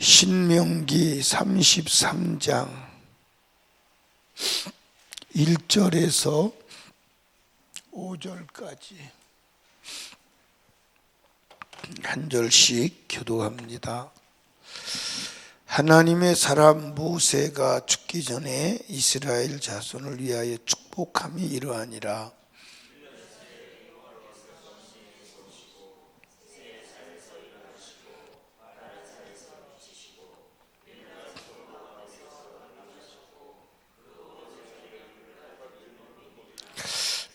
신명기 33장 1절에서 5절까지 한 절씩 교독합니다. 하나님의 사람 모세가 죽기 전에 이스라엘 자손을 위하여 축복함이 이러하니라.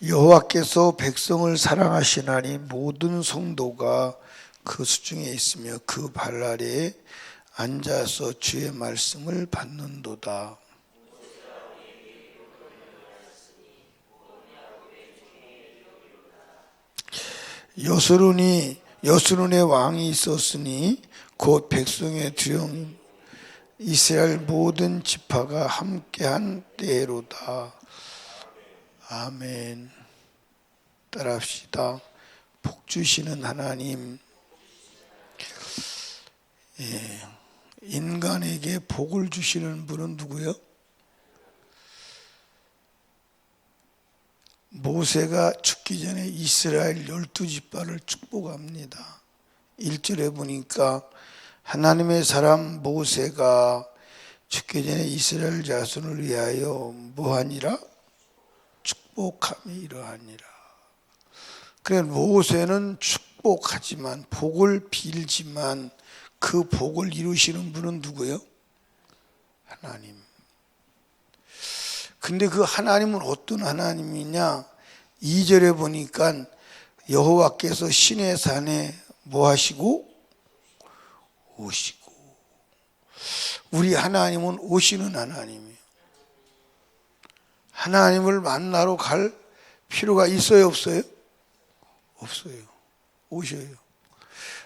여호와께서 백성을 사랑하시나니 모든 성도가 그 수중에 있으며 그 발 아래에 앉아서 주의 말씀을 받는도다. 여수론의 왕이 있었으니 곧 백성의 두려움 이스라엘 모든 지파가 함께한 때로다. 아멘. 따라합시다. 복 주시는 하나님, 인간에게 복을 주시는 분은 누구요? 모세가 죽기 전에 이스라엘 12지파를 축복합니다. 1절에 보니까 하나님의 사람 모세가 죽기 전에 이스라엘 자손을 위하여 뭐하니라? 축복함이 이러하니라. 그래, 모세는 축복하지만 복을 빌지만 그 복을 이루시는 분은 누구예요? 하나님. 근데 그 하나님은 어떤 하나님이냐? 2절에 보니까 여호와께서 시내 산에 뭐 하시고? 오시고. 우리 하나님은 오시는 하나님이에요. 하나님을 만나러 갈 필요가 있어요, 없어요? 없어요. 오셔요.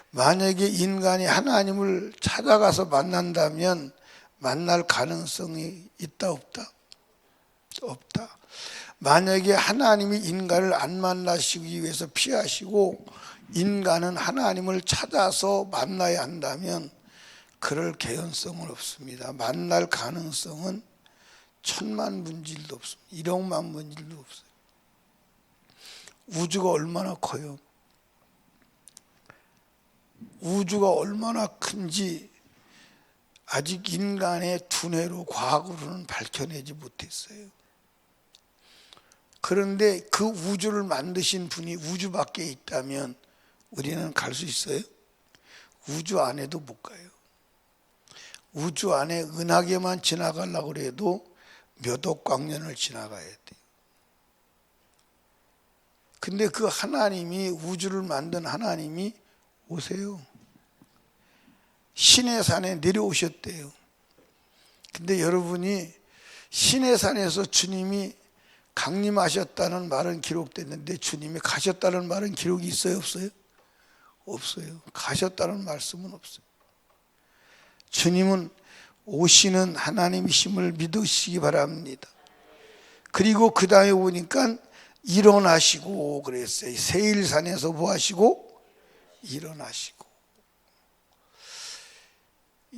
만약에 인간이 하나님을 찾아가서 만난다면 만날 가능성이 있다, 없다? 없다. 만약에 하나님이 인간을 안 만나시기 위해서 피하시고 인간은 하나님을 찾아서 만나야 한다면 그럴 개연성은 없습니다. 만날 가능성은 천만 분질도 없습니다. 1억만 분질도 없어요. 우주가 얼마나 커요? 우주가 얼마나 큰지 아직 인간의 두뇌로 과학으로는 밝혀내지 못했어요. 그런데 그 우주를 만드신 분이 우주 밖에 있다면 우리는 갈 수 있어요? 우주 안에도 못 가요. 우주 안에 은하계만 지나가려고 해도 몇 억 광년을 지나가야 돼요. 근데 그 하나님이, 우주를 만든 하나님이 오세요. 시내산에 내려오셨대요. 근데 여러분이 시내산에서 주님이 강림하셨다는 말은 기록됐는데 주님이 가셨다는 말은 기록이 있어요, 없어요? 없어요. 가셨다는 말씀은 없어요. 주님은 오시는 하나님이심을 믿으시기 바랍니다. 그리고 그 다음에 보니까 일어나시고 그랬어요. 세일산에서 뭐 하시고? 일어나시고.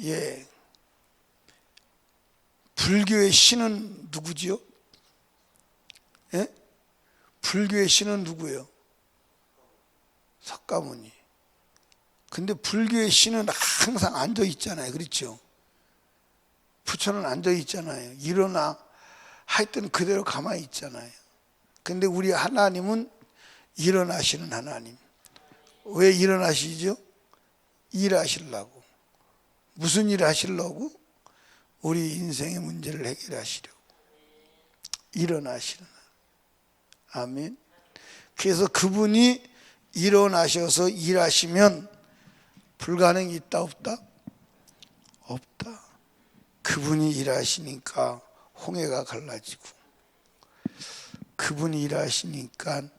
예. 불교의 신은 누구지요? 예? 불교의 신은 누구예요? 석가모니. 근데 불교의 신은 항상 앉아 있잖아요. 그렇죠? 부처는 앉아 있잖아요. 일어나 하여튼 그대로 가만히 있잖아요. 근데 우리 하나님은 일어나시는 하나님. 왜 일어나시죠? 일하시려고. 무슨 일 하시려고? 우리 인생의 문제를 해결하시려고. 일어나시는 하나님. 아멘. 그래서 그분이 일어나셔서 일하시면 불가능이 있다, 없다? 없다. 그분이 일하시니까 홍해가 갈라지고, 그분이 일하시니까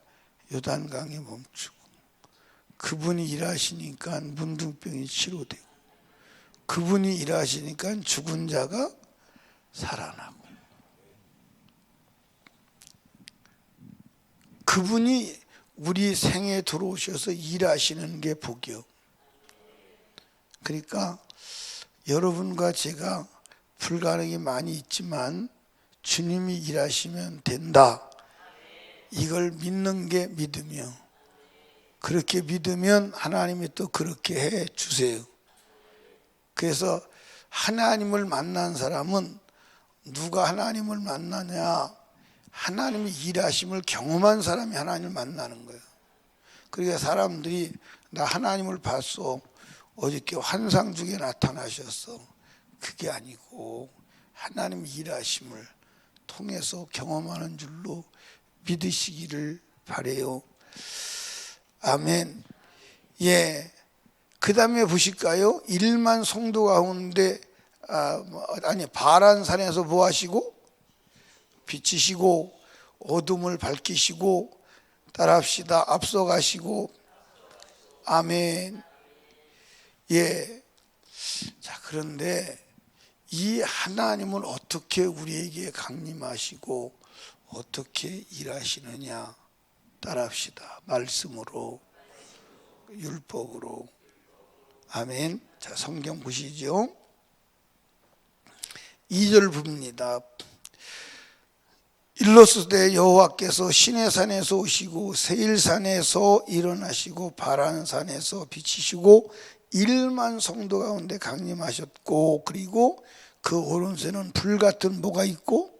요단강이 멈추고, 그분이 일하시니까 문둥병이 치료되고, 그분이 일하시니까 죽은 자가 살아나고, 그분이 우리 생에 들어오셔서 일하시는 게 복이요. 그러니까 여러분과 제가 불가능이 많이 있지만 주님이 일하시면 된다. 이걸 믿는 게 믿으며, 그렇게 믿으면 하나님이 또 그렇게 해 주세요. 그래서 하나님을 만난 사람은 누가 하나님을 만나냐? 하나님이 일하심을 경험한 사람이 하나님을 만나는 거예요. 그러니까 사람들이 나 하나님을 봤어, 어저께 환상 중에 나타나셨어, 그게 아니고 하나님 일하심을 통해서 경험하는 줄로 믿으시기를 바래요. 아멘. 예. 그 다음에 보실까요? 1만 성도 가운데 바란산에서 뭐 하시고? 비치시고 어둠을 밝히시고, 따라합시다. 앞서가시고. 아멘. 예. 자, 그런데 이 하나님은 어떻게 우리에게 강림하시고 어떻게 일하시느냐? 따라합시다. 말씀으로, 율법으로. 아멘. 자, 성경 보시죠. 2절 봅니다. 일러스되 여호와께서 시내산에서 오시고 세일산에서 일어나시고 바란산에서 비치시고 1만 성도 가운데 강림하셨고, 그리고 그 오른손에는 불같은 뭐가 있고?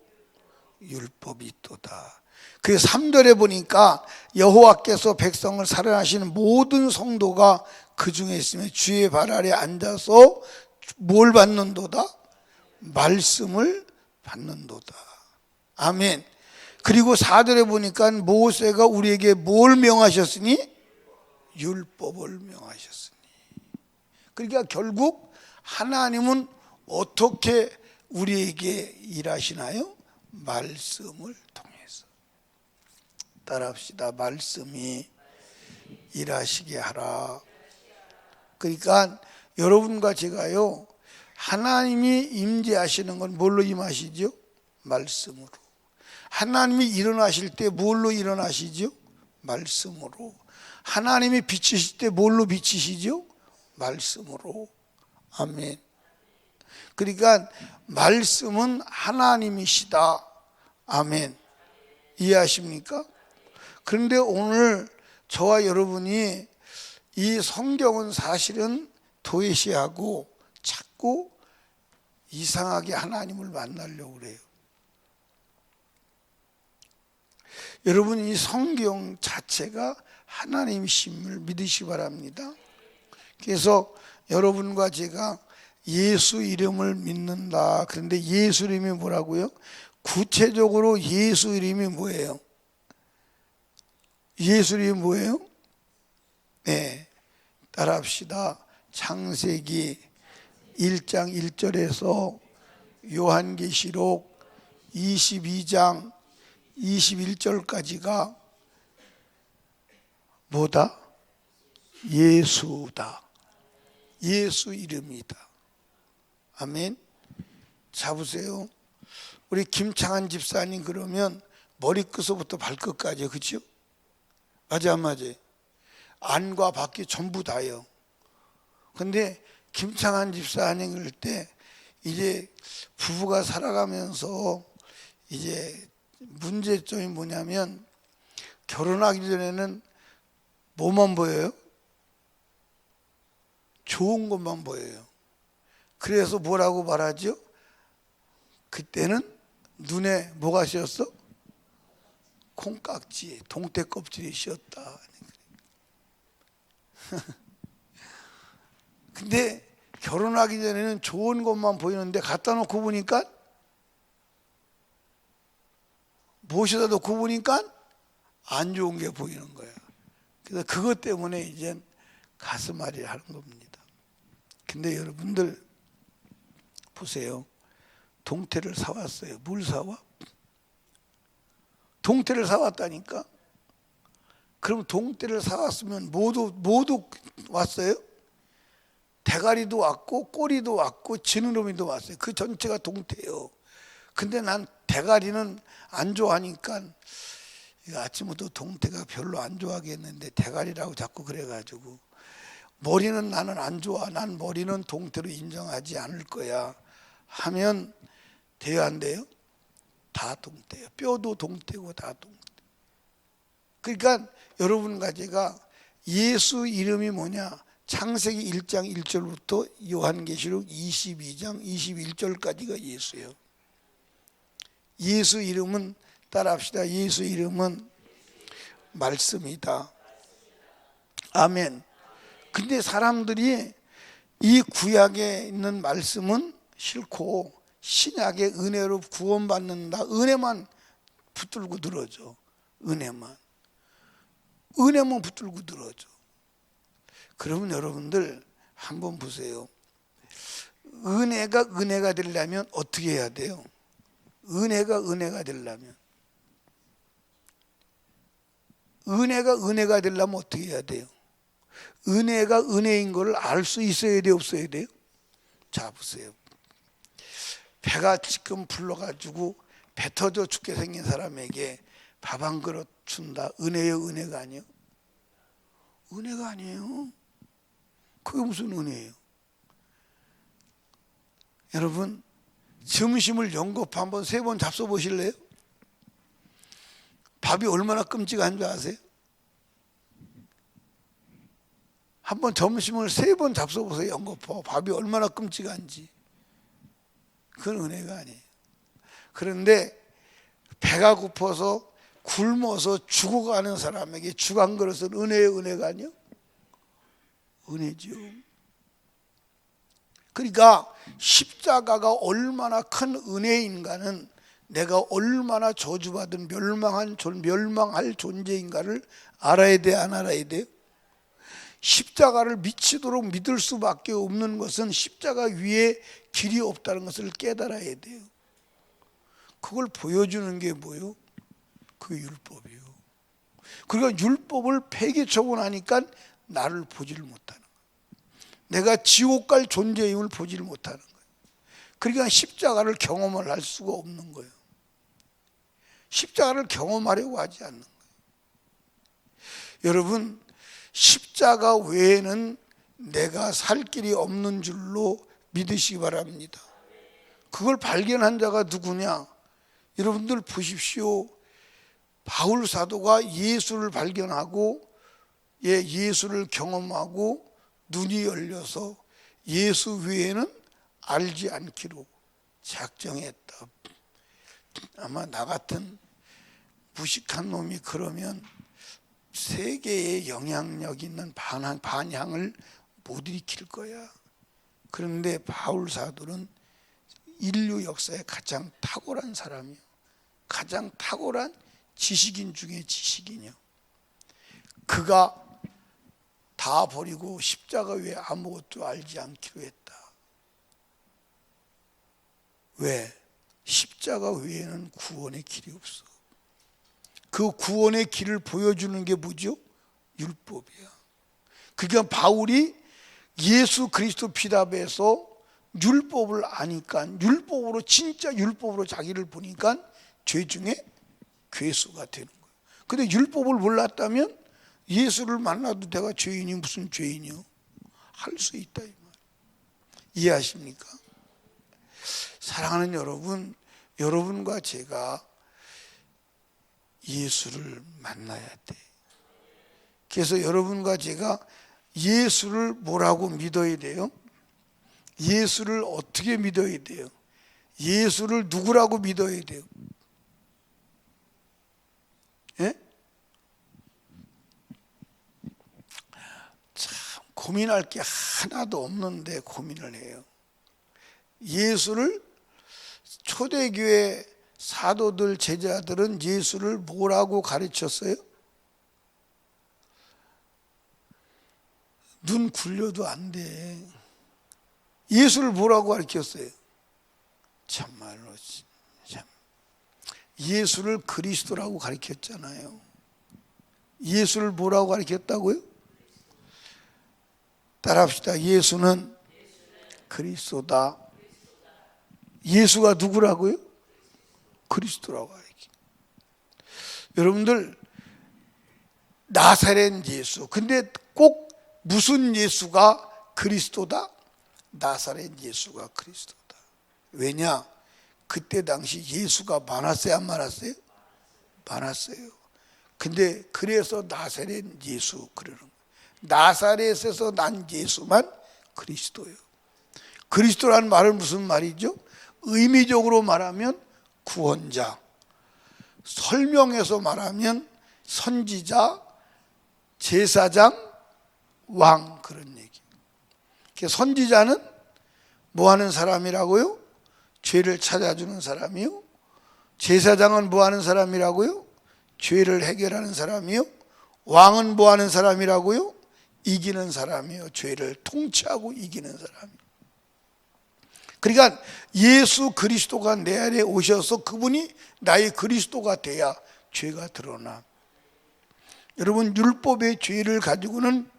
율법이 있도다. 그 3절에 보니까 여호와께서 백성을 살아나시는 모든 성도가 그 중에 있으며 주의 발 아래 앉아서 뭘 받는도다? 말씀을 받는도다. 아멘. 그리고 4절에 보니까 모세가 우리에게 뭘 명하셨으니? 율법을 명하셨으니. 그러니까 결국 하나님은 어떻게 우리에게 일하시나요? 말씀을 통해서. 따라합시다. 말씀이 일하시게 하라. 그러니까 여러분과 제가요, 하나님이 임재하시는 건 뭘로 임하시죠? 말씀으로. 하나님이 일어나실 때 뭘로 일어나시죠? 말씀으로. 하나님이 비치실 때 뭘로 비치시죠? 말씀으로. 아멘. 그러니까 말씀은 하나님이시다. 아멘. 이해하십니까? 그런데 오늘 저와 여러분이 이 성경은 사실은 도외시하고 자꾸 이상하게 하나님을 만나려고 그래요. 여러분, 이 성경 자체가 하나님이심을 믿으시기 바랍니다. 그래서 여러분과 제가 예수 이름을 믿는다. 그런데 예수 이름이 뭐라고요? 구체적으로 예수 이름이 뭐예요? 예수 이름이 뭐예요? 네, 따라합시다. 창세기 1장 1절에서 요한계시록 22장 21절까지가 뭐다? 예수다. 예수 이름이다. 아멘. 자, 보세요. 우리 김창한 집사님 그러면 머리끝부터 발끝까지, 그렇죠? 맞아 안 맞아요? 안과 밖이 전부 다요. 근데 김창한 집사님 그럴 때 이제 부부가 살아가면서 이제 문제점이 뭐냐면, 결혼하기 전에는 뭐만 보여요? 좋은 것만 보여요. 그래서 뭐라고 말하죠? 그때는 눈에 뭐가 씌었어? 콩깍지, 동태 껍질이 씌었다. 근데 결혼하기 전에는 좋은 것만 보이는데 갖다 놓고 보니까, 무엇에다 놓고 보니까 안 좋은 게 보이는 거야. 그래서 그것 때문에 이제 가슴앓이를 하는 겁니다. 근데 여러분들 보세요. 동태를 사왔어요. 뭘 사와? 동태를 사왔다니까. 그럼 동태를 사왔으면 모두 왔어요? 대가리도 왔고 꼬리도 왔고 지느러미도 왔어요. 그 전체가 동태예요. 근데 난 대가리는 안 좋아하니까 아침부터 동태가 별로 안 좋아하겠는데 대가리라고 자꾸 그래가지고 머리는 나는 안 좋아, 난 머리는 동태로 인정하지 않을 거야 하면 돼요, 안 돼요? 다 동태예요. 뼈도 동태고 다 동태. 그러니까 여러분과 제가 예수 이름이 뭐냐? 창세기 1장 1절부터 요한계시록 22장 21절까지가 예수예요. 예수 이름은 따라합시다. 예수 이름은 말씀이다. 아멘. 근데 사람들이 이 구약에 있는 말씀은 싫고 신약의 은혜로 구원받는다. 은혜만 붙들고 늘어져. 은혜만 붙들고 늘어져. 그러면 여러분들 한번 보세요. 은혜가 되려면 어떻게 해야 돼요? 은혜가 되려면 은혜가 되려면 어떻게 해야 돼요? 은혜가 은혜인 걸 알 수 있어야 돼요, 없어야 돼요? 자, 보세요. 배가 지금 불러가지고 배 터져 죽게 생긴 사람에게 밥 한 그릇 준다. 은혜요, 은혜가 아니에요? 은혜가 아니에요. 그게 무슨 은혜예요? 여러분, 점심을 연거푸 한번 3번 잡숴 보실래요? 밥이 얼마나 끔찍한 줄 아세요? 한번 점심을 3번 잡숴 보세요. 연거푸 밥이 얼마나 끔찍한지. 그건 은혜가 아니에요. 그런데 배가 고파서 굶어서 죽어가는 사람에게 죽 한 그릇은 은혜예요, 은혜가 아니에요? 은혜죠. 그러니까 십자가가 얼마나 큰 은혜인가는 내가 얼마나 저주받은 멸망할 존재인가를 알아야 돼, 안 알아야 돼요? 십자가를 미치도록 믿을 수밖에 없는 것은 십자가 위에 길이 없다는 것을 깨달아야 돼요. 그걸 보여주는 게 뭐예요? 그게 율법이에요. 그러니까 율법을 폐기쳐고 나니까 나를 보지를 못하는 거예요. 내가 지옥 갈 존재임을 보지를 못하는 거예요. 그러니까 십자가를 경험을 할 수가 없는 거예요. 십자가를 경험하려고 하지 않는 거예요. 여러분, 십자가 외에는 내가 살 길이 없는 줄로 믿으시기 바랍니다. 그걸 발견한 자가 누구냐? 여러분들 보십시오. 바울 사도가 예수를 발견하고 예수를 경험하고 눈이 열려서 예수 외에는 알지 않기로 작정했다. 아마 나 같은 무식한 놈이 그러면 세계에 영향력 있는 반향을 못 일으킬 거야. 그런데 바울 사도는 인류 역사에 가장 탁월한 사람이요. 가장 탁월한 지식인 중에 지식인이요. 그가 다 버리고 십자가 외에 아무것도 알지 않기로 했다. 왜? 십자가 외에는 구원의 길이 없어. 그 구원의 길을 보여주는 게 뭐죠? 율법이야. 그러니까 바울이 예수 그리스도 피답에서 율법을 아니까 율법으로 진짜 율법으로 자기를 보니까 죄 중에 괴수가 되는 거예요. 근데 율법을 몰랐다면 예수를 만나도 내가 죄인이 무슨 죄인이요? 할 수 있다 이 말. 이해하십니까? 사랑하는 여러분, 여러분과 제가 예수를 만나야 돼. 그래서 여러분과 제가 예수를 뭐라고 믿어야 돼요? 예수를 어떻게 믿어야 돼요? 예수를 누구라고 믿어야 돼요? 예? 참 고민할 게 하나도 없는데 고민을 해요. 예수를 초대교회 사도들, 제자들은 예수를 뭐라고 가르쳤어요? 눈 굴려도 안 돼. 예수를 뭐라고 가르쳤어요? 참말로 참. 예수를 그리스도라고 가르쳤잖아요. 예수를 뭐라고 가르쳤다고요? 따라합시다. 예수는 그리스도다. 예수가 누구라고요? 그리스도라고 가르쳐. 여러분들 나사렛 예수. 근데 꼭 무슨 예수가 그리스도다? 나사렛 예수가 그리스도다. 왜냐? 그때 당시 예수가 많았어요, 안 많았어요? 많았어요. 근데 그래서 나사렛 예수 그러는 거예요. 나사렛에서 난 예수만 그리스도예요. 그리스도라는 말은 무슨 말이죠? 의미적으로 말하면 구원자, 설명해서 말하면 선지자, 제사장, 왕, 그런 얘기. 선지자는 뭐 하는 사람이라고요? 죄를 찾아주는 사람이요. 제사장은 뭐 하는 사람이라고요? 죄를 해결하는 사람이요. 왕은 뭐 하는 사람이라고요? 이기는 사람이요. 죄를 통치하고 이기는 사람이요. 그러니까 예수 그리스도가 내 안에 오셔서 그분이 나의 그리스도가 돼야 죄가 드러나. 여러분, 율법의 죄를 가지고는,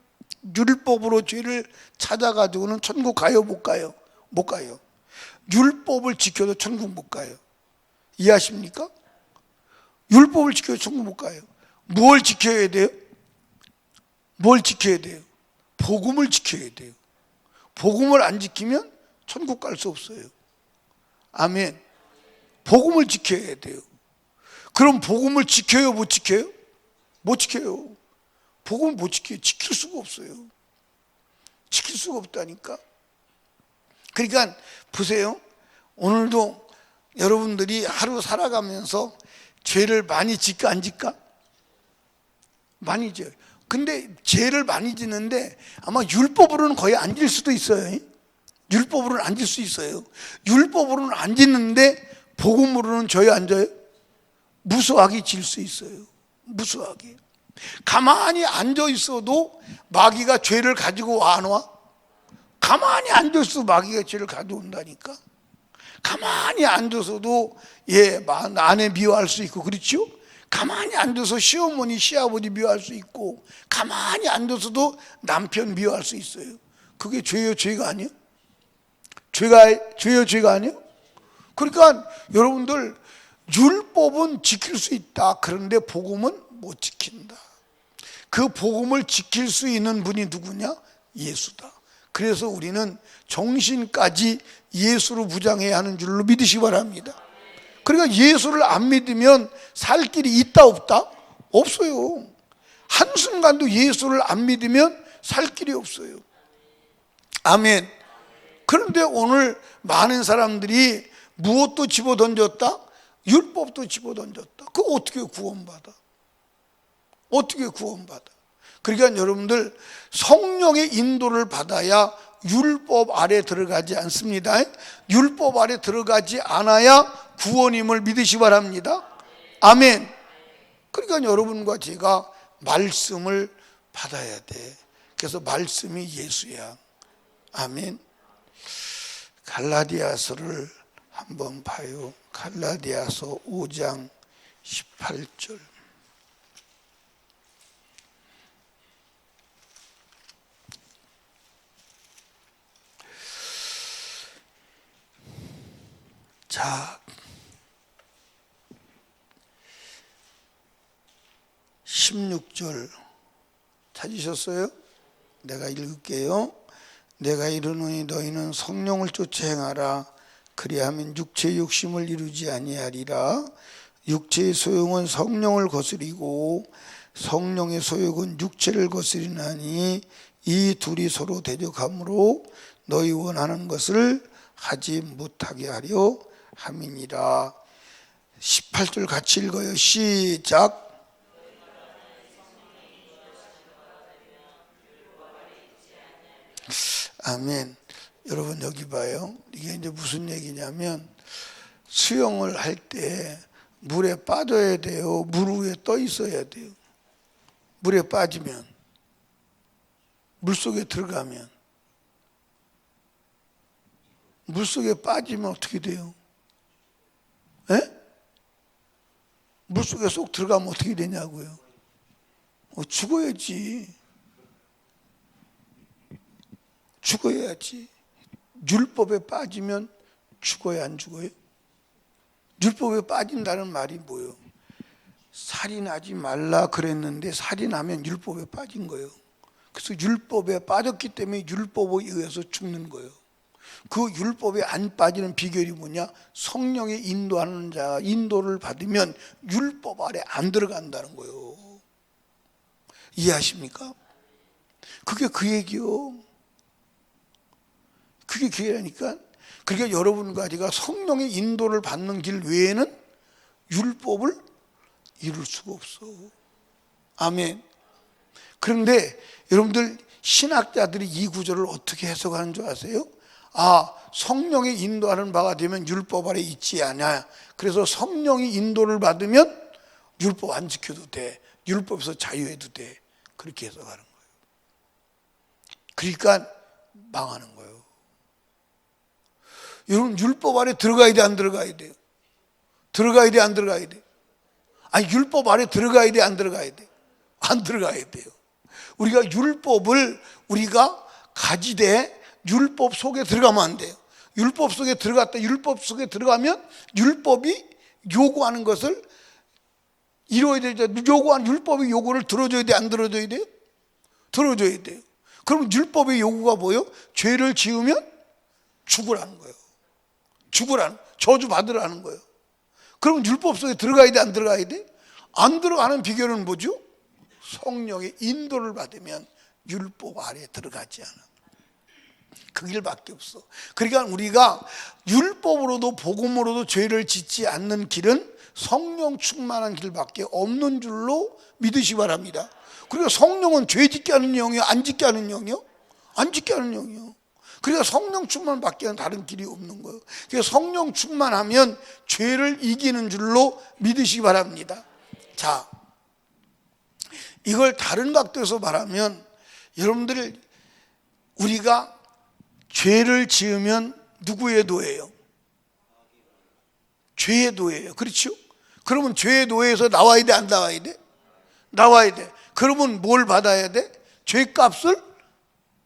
율법으로 죄를 찾아가지고는 천국 가요, 못 가요? 못 가요. 율법을 지켜도 천국 못 가요. 이해하십니까? 율법을 지켜도 천국 못 가요. 뭘 지켜야 돼요? 뭘 지켜야 돼요? 복음을 지켜야 돼요. 복음을 안 지키면 천국 갈 수 없어요. 아멘. 복음을 지켜야 돼요. 그럼 복음을 지켜요, 못 지켜요? 못 지켜요. 복음을 못 지켜요. 지킬 수가 없어요. 지킬 수가 없다니까. 그러니까 보세요. 오늘도 여러분들이 하루 살아가면서 죄를 많이 짓까 안 짓까? 많이 져요. 근데 죄를 많이 짓는데 아마 율법으로는 거의 안 질 수도 있어요. 율법으로는 안 질 수 있어요. 율법으로는 안 짓는데 복음으로는 져요, 안 져요? 무수하게 질 수 있어요. 무수하게. 가만히 앉아 있어도 마귀가 죄를 가지고 안 와? 가만히 앉아 있어도 마귀가 죄를 가져온다니까. 가만히 앉아서도 아내 미워할 수 있고, 그렇죠? 가만히 앉아서 시어머니, 시아버지 미워할 수 있고, 가만히 앉아서도 남편 미워할 수 있어요. 그게 죄요, 죄가 아니에요? 죄요, 죄가 아니에요? 그러니까 여러분들, 율법은 지킬 수 있다. 그런데 복음은 못 지킨다. 그 복음을 지킬 수 있는 분이 누구냐? 예수다. 그래서 우리는 정신까지 예수로 무장해야 하는 줄로 믿으시기 바랍니다. 그러니까 예수를 안 믿으면 살 길이 있다 없다? 없어요. 한순간도 예수를 안 믿으면 살 길이 없어요. 아멘. 그런데 오늘 많은 사람들이 무엇도 집어던졌다? 율법도 집어던졌다. 그거 어떻게 구원받아? 어떻게 구원받아? 그러니까 여러분들, 성령의 인도를 받아야 율법 아래 들어가지 않습니다. 율법 아래 들어가지 않아야 구원임을 믿으시 바랍니다. 아멘. 그러니까 여러분과 제가 말씀을 받아야 돼. 그래서 말씀이 예수야. 아멘. 갈라디아서를 한번 봐요. 갈라디아서 5장 18절. 자, 16절 찾으셨어요? 내가 읽을게요. 내가 이르노니 너희는 성령을 쫓아 행하라. 그리하면 육체의 욕심을 이루지 아니하리라. 육체의 소욕은 성령을 거스리고 성령의 소욕은 육체를 거스리나니 이 둘이 서로 대적하므로 너희 원하는 것을 하지 못하게 하려 함이니라. 18절 같이 읽어요. 시작. 아멘. 여러분 여기 봐요. 이게 이제 무슨 얘기냐면, 수영을 할 때 물에 빠져야 돼요? 물 위에 떠 있어야 돼요? 물에 빠지면, 물속에 들어가면, 물속에 빠지면 어떻게 돼요? 에? 물속에 쏙 들어가면 어떻게 되냐고요? 죽어야지. 죽어야지. 율법에 빠지면 죽어야 안 죽어요? 율법에 빠진다는 말이 뭐예요? 살인하지 말라 그랬는데 살인하면 율법에 빠진 거예요. 그래서 율법에 빠졌기 때문에 율법에 의해서 죽는 거예요. 그 율법에 안 빠지는 비결이 뭐냐? 성령의 인도하는 자, 인도를 받으면 율법 아래 안 들어간다는 거예요. 이해하십니까? 그게 그 얘기요. 그게 그 얘기라니까. 그러니까 여러분과 제가 성령의 인도를 받는 길 외에는 율법을 이룰 수가 없어. 아멘. 그런데 여러분들 신학자들이 이 구절을 어떻게 해석하는 줄 아세요? 아, 성령의 인도하는 바가 되면 율법 아래 있지 않아. 그래서 성령의 인도를 받으면 율법 안 지켜도 돼. 율법에서 자유해도 돼. 그렇게 해석하는 거예요. 그러니까 망하는 거예요. 여러분 율법 아래 들어가야 돼, 안 들어가야 돼요? 들어가야 돼, 안 들어가야 돼? 아니 율법 아래 들어가야 돼, 안 들어가야 돼? 안 들어가야 돼요. 우리가 율법을 우리가 가지되 율법 속에 들어가면 안 돼요. 율법 속에 들어갔다. 율법 속에 들어가면 율법이 요구하는 것을 이루어야 되죠. 요구하는 율법의 요구를 들어줘야 돼, 안 들어줘야 돼요? 들어줘야 돼요. 그럼 율법의 요구가 뭐예요? 죄를 지으면 죽으라는 거예요. 죽으라는, 저주 받으라는 거예요. 그럼 율법 속에 들어가야 돼, 안 들어가야 돼? 안 들어가는 비결은 뭐죠? 성령의 인도를 받으면 율법 아래에 들어가지 않아. 그 길밖에 없어. 그러니까 우리가 율법으로도 복음으로도 죄를 짓지 않는 길은 성령 충만한 길밖에 없는 줄로 믿으시 바랍니다. 그러니까 성령은 죄 짓게 하는 영이요, 안 짓게 하는 영이요? 안 짓게 하는 영이요. 그러니까 성령 충만밖에 다른 길이 없는 거예요. 그러니까 성령 충만하면 죄를 이기는 줄로 믿으시기 바랍니다. 자, 이걸 다른 각도에서 말하면 여러분들 우리가 죄를 지으면 누구의 노예예요? 죄의 노예예요. 그렇죠? 그러면 죄의 노예에서 나와야 돼, 안 나와야 돼? 나와야 돼. 그러면 뭘 받아야 돼? 죄값을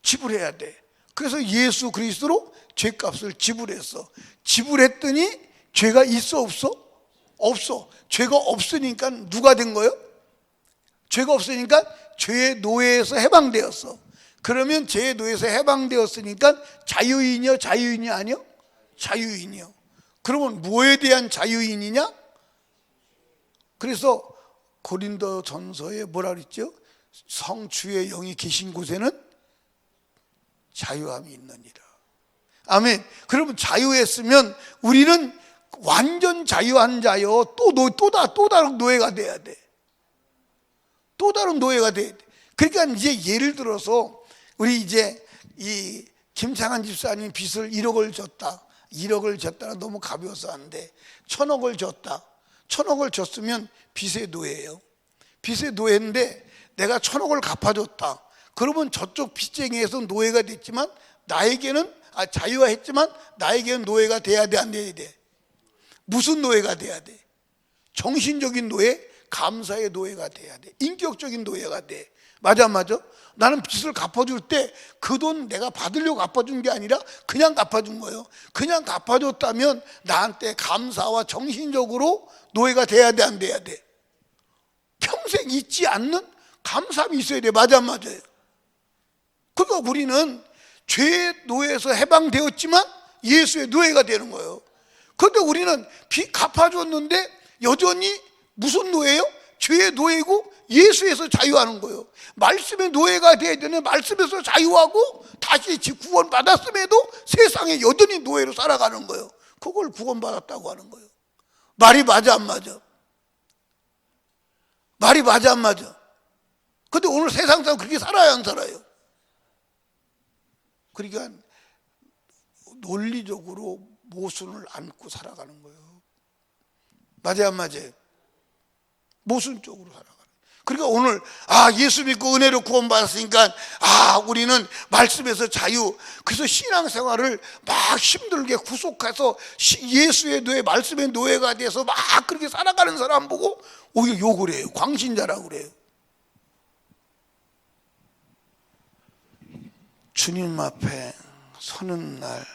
지불해야 돼. 그래서 예수 그리스도로 죄값을 지불했어. 지불했더니 죄가 있어, 없어? 없어. 죄가 없으니까 누가 된 거예요? 죄가 없으니까 죄의 노예에서 해방되었어. 그러면 죄의 노예에서 해방되었으니까 자유인이요, 자유인이 아니요? 자유인이요. 그러면 뭐에 대한 자유인이냐? 그래서 고린도 전서에 뭐라 그랬죠? 성주의 영이 계신 곳에는 자유함이 있느니라. 아멘. 그러면 자유했으면 우리는 완전 자유한 자요. 또 다른 노예가 돼야 돼. 또 다른 노예가 돼야 돼. 그러니까 이제 예를 들어서 우리 이제 이 김창한 집사님 빚을 1억을 줬다. 1억을 줬다가 너무 가벼워서 안 돼. 1,000억을 줬다. 1,000억을 줬으면 빚의 노예예요. 빚의 노예인데 내가 1,000억을 갚아줬다. 그러면 저쪽 빚쟁이에서 노예가 됐지만 나에게는 자유화했지만 나에게는 노예가 돼야 돼, 안 돼야 돼? 무슨 노예가 돼야 돼? 정신적인 노예, 감사의 노예가 돼야 돼. 인격적인 노예가 돼. 맞아, 맞아? 나는 빚을 갚아줄 때 그 돈 내가 받으려고 갚아준 게 아니라 그냥 갚아준 거예요. 그냥 갚아줬다면 나한테 감사와 정신적으로 노예가 돼야 돼, 안 돼야 돼? 평생 잊지 않는 감사함이 있어야 돼. 맞아, 맞아요? 그러니까 우리는 죄의 노예에서 해방되었지만 예수의 노예가 되는 거예요. 그런데 우리는 빚 갚아줬는데 여전히 무슨 노예예요? 죄의 노예고 예수에서 자유하는 거예요. 말씀의 노예가 돼야 되는, 말씀에서 자유하고 다시 구원 받았음에도 세상에 여전히 노예로 살아가는 거예요. 그걸 구원받았다고 하는 거예요. 말이 맞아, 안 맞아? 말이 맞아, 안 맞아? 근데 오늘 세상 사람 그렇게 살아야 안 살아요? 그러니까 논리적으로 모순을 안고 살아가는 거예요. 맞아요, 안 맞아요? 모순적으로 살아가는 거예요. 그러니까 오늘 예수 믿고 은혜로 구원받았으니까 우리는 말씀에서 자유. 그래서 신앙생활을 막 힘들게 구속해서 예수의 노예, 말씀의 노예가 돼서 막 그렇게 살아가는 사람 보고 오히려 욕을 해요. 광신자라고 그래요. 주님 앞에 서는 날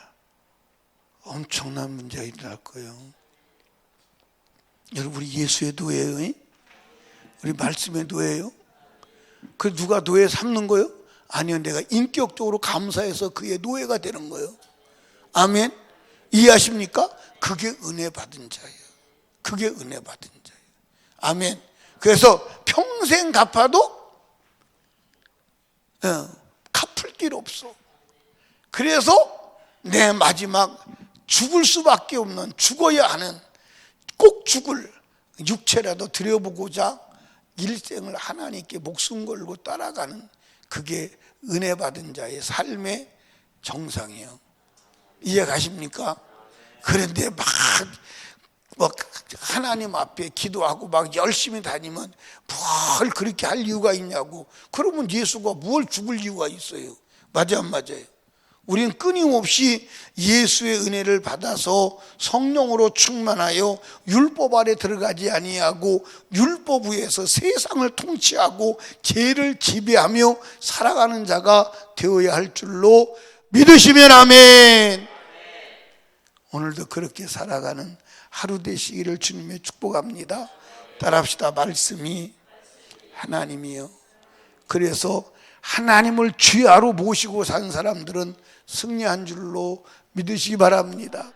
엄청난 문제가 일어날 거예요. 여러분, 우리 예수의 노예예요? 우리 말씀의 노예예요? 그 누가 노예 삼는 거예요? 아니요, 내가 인격적으로 감사해서 그의 노예가 되는 거예요. 아멘. 이해하십니까? 그게 은혜 받은 자예요. 그게 은혜 받은 자예요. 아멘. 그래서 평생 갚아도 갚을 길 없어. 그래서 내 마지막 죽을 수밖에 없는, 죽어야 하는, 꼭 죽을 육체라도 드려보고자 일생을 하나님께 목숨 걸고 따라가는, 그게 은혜 받은 자의 삶의 정상이에요. 이해 가십니까? 그런데 막 하나님 앞에 기도하고 막 열심히 다니면 뭘 그렇게 할 이유가 있냐고. 그러면 예수가 뭘 죽을 이유가 있어요? 맞아 안 맞아요? 우리는 끊임없이 예수의 은혜를 받아서 성령으로 충만하여 율법 아래 들어가지 아니하고 율법 위에서 세상을 통치하고 죄를 지배하며 살아가는 자가 되어야 할 줄로 믿으시면 아멘. 오늘도 그렇게 살아가는 하루 되시기를 주님의 축복합니다. 따라합시다. 말씀이 하나님이요. 그래서 하나님을 주야로 모시고 산 사람들은 승리한 줄로 믿으시기 바랍니다.